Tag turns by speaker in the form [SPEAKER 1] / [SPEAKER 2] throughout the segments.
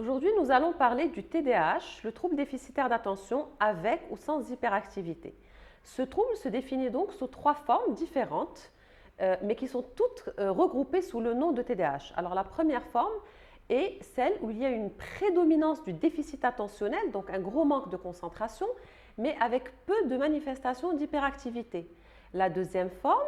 [SPEAKER 1] Aujourd'hui, nous allons parler du TDAH, le trouble déficitaire d'attention avec ou sans hyperactivité. Ce trouble se définit donc sous trois formes différentes, mais qui sont toutes regroupées sous le nom de TDAH. Alors la première forme est celle où il y a une prédominance du déficit attentionnel, donc un gros manque de concentration, mais avec peu de manifestations d'hyperactivité. La deuxième forme,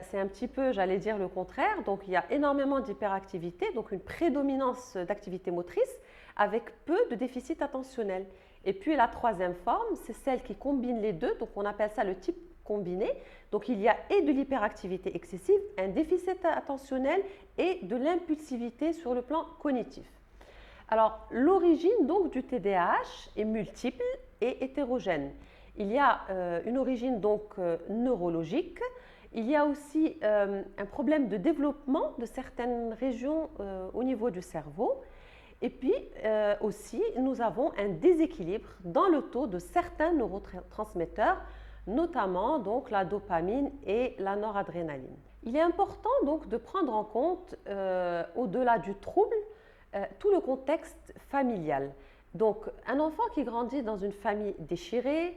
[SPEAKER 1] c'est un petit peu, j'allais dire, le contraire. Donc, il y a énormément d'hyperactivité, donc une prédominance d'activité motrice avec peu de déficit attentionnel. Et puis, la troisième forme, c'est celle qui combine les deux. Donc, on appelle ça le type combiné. Donc, il y a et de l'hyperactivité excessive, un déficit attentionnel et de l'impulsivité sur le plan cognitif. Alors, l'origine donc du TDAH est multiple et hétérogène. Il y a une origine donc neurologique. Il y a aussi un problème de développement de certaines régions au niveau du cerveau. Et puis aussi, nous avons un déséquilibre dans le taux de certains neurotransmetteurs, notamment donc la dopamine et la noradrénaline. Il est important donc de prendre en compte, au-delà du trouble, tout le contexte familial. Donc, un enfant qui grandit dans une famille déchirée,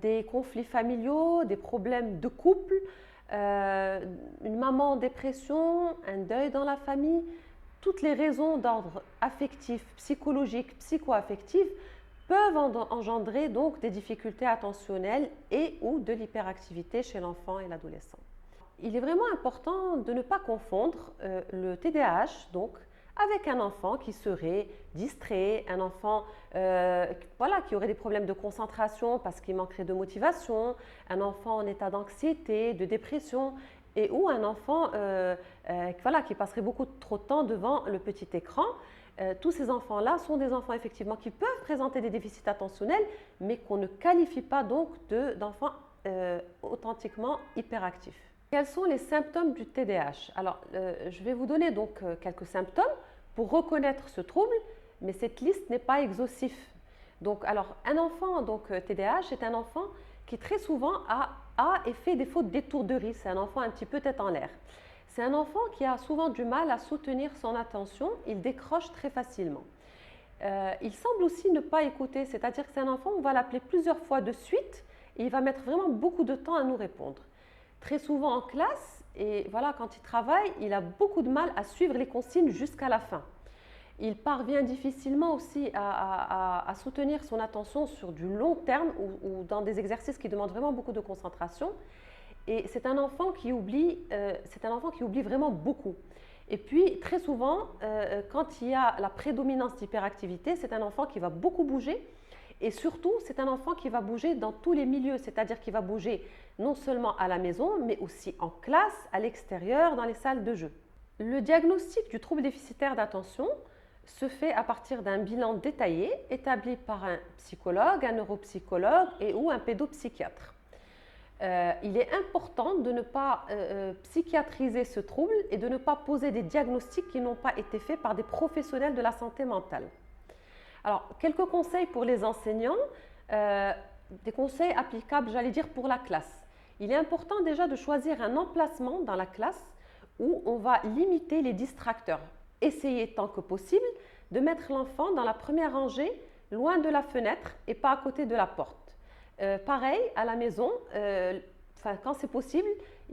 [SPEAKER 1] des conflits familiaux, des problèmes de couple, une maman en dépression, un deuil dans la famille, toutes les raisons d'ordre affectif, psychologique, psycho-affectif peuvent engendrer donc des difficultés attentionnelles et ou de l'hyperactivité chez l'enfant et l'adolescent. Il est vraiment important de ne pas confondre le TDAH donc avec un enfant qui serait distrait, un enfant qui aurait des problèmes de concentration parce qu'il manquerait de motivation, un enfant en état d'anxiété, de dépression, et ou un enfant qui passerait beaucoup trop de temps devant le petit écran. Tous ces enfants-là sont des enfants effectivement qui peuvent présenter des déficits attentionnels, mais qu'on ne qualifie pas donc d'enfants authentiquement hyperactifs. Quels sont les symptômes du TDAH? Alors, je vais vous donner donc quelques symptômes pour reconnaître ce trouble, mais cette liste n'est pas exhaustive. Donc, alors, un enfant TDAH est un enfant qui très souvent a et fait des fautes d'étourderie. C'est un enfant un petit peu tête en l'air. C'est un enfant qui a souvent du mal à soutenir son attention, il décroche très facilement. Il semble aussi ne pas écouter, c'est-à-dire que c'est un enfant, on va l'appeler plusieurs fois de suite et il va mettre vraiment beaucoup de temps à nous répondre. Très souvent en classe, et voilà, quand il travaille, il a beaucoup de mal à suivre les consignes jusqu'à la fin. Il parvient difficilement aussi à soutenir son attention sur du long terme ou dans des exercices qui demandent vraiment beaucoup de concentration. Et c'est un enfant qui oublie vraiment beaucoup. Et puis, très souvent, quand il y a la prédominance d'hyperactivité, c'est un enfant qui va beaucoup bouger. Et surtout, c'est un enfant qui va bouger dans tous les milieux, c'est-à-dire qu'il va bouger non seulement à la maison, mais aussi en classe, à l'extérieur, dans les salles de jeu. Le diagnostic du trouble déficitaire d'attention se fait à partir d'un bilan détaillé établi par un psychologue, un neuropsychologue et ou un pédopsychiatre. Il est important de ne pas psychiatriser ce trouble et de ne pas poser des diagnostics qui n'ont pas été faits par des professionnels de la santé mentale. Alors, quelques conseils pour les enseignants, des conseils applicables, j'allais dire, pour la classe. Il est important déjà de choisir un emplacement dans la classe où on va limiter les distracteurs. Essayez tant que possible de mettre l'enfant dans la première rangée, loin de la fenêtre et pas à côté de la porte. Pareil, à la maison, quand c'est possible,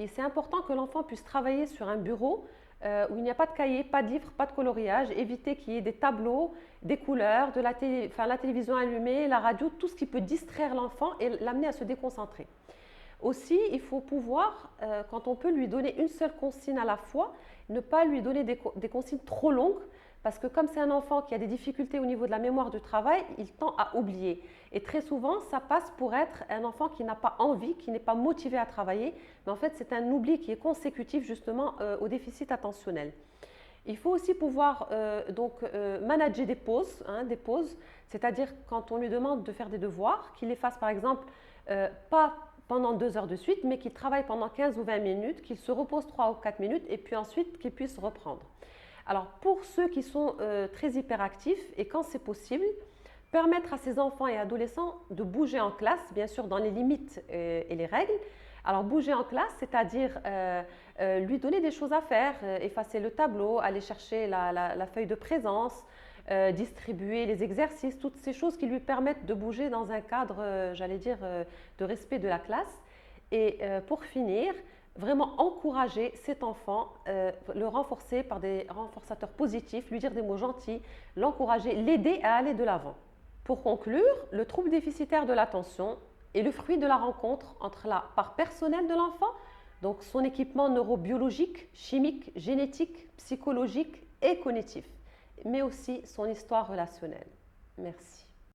[SPEAKER 1] c'est important que l'enfant puisse travailler sur un bureau où il n'y a pas de cahier, pas de livre, pas de coloriage, éviter qu'il y ait des tableaux, des couleurs, la télévision allumée, la radio, tout ce qui peut distraire l'enfant et l'amener à se déconcentrer. Aussi, il faut pouvoir, quand on peut lui donner une seule consigne à la fois, ne pas lui donner des consignes trop longues, parce que comme c'est un enfant qui a des difficultés au niveau de la mémoire du travail, il tend à oublier. Et très souvent, ça passe pour être un enfant qui n'a pas envie, qui n'est pas motivé à travailler, mais en fait, c'est un oubli qui est consécutif justement au déficit attentionnel. Il faut aussi pouvoir manager des pauses, c'est-à-dire quand on lui demande de faire des devoirs, qu'il les fasse par exemple pas pendant 2 heures de suite, mais qu'il travaille pendant 15 ou 20 minutes, qu'il se repose 3 ou 4 minutes et puis ensuite qu'il puisse reprendre. Alors pour ceux qui sont très hyperactifs et quand c'est possible, permettre à ces enfants et adolescents de bouger en classe, bien sûr dans les limites et les règles. Alors bouger en classe, c'est-à-dire lui donner des choses à faire, effacer le tableau, aller chercher la feuille de présence, distribuer les exercices, toutes ces choses qui lui permettent de bouger dans un cadre, j'allais dire, de respect de la classe. Et pour finir, vraiment encourager cet enfant, le renforcer par des renforçateurs positifs, lui dire des mots gentils, l'encourager, l'aider à aller de l'avant. Pour conclure, le trouble déficitaire de l'attention est le fruit de la rencontre entre la part personnelle de l'enfant, donc son équipement neurobiologique, chimique, génétique, psychologique et cognitif, mais aussi son histoire relationnelle. Merci.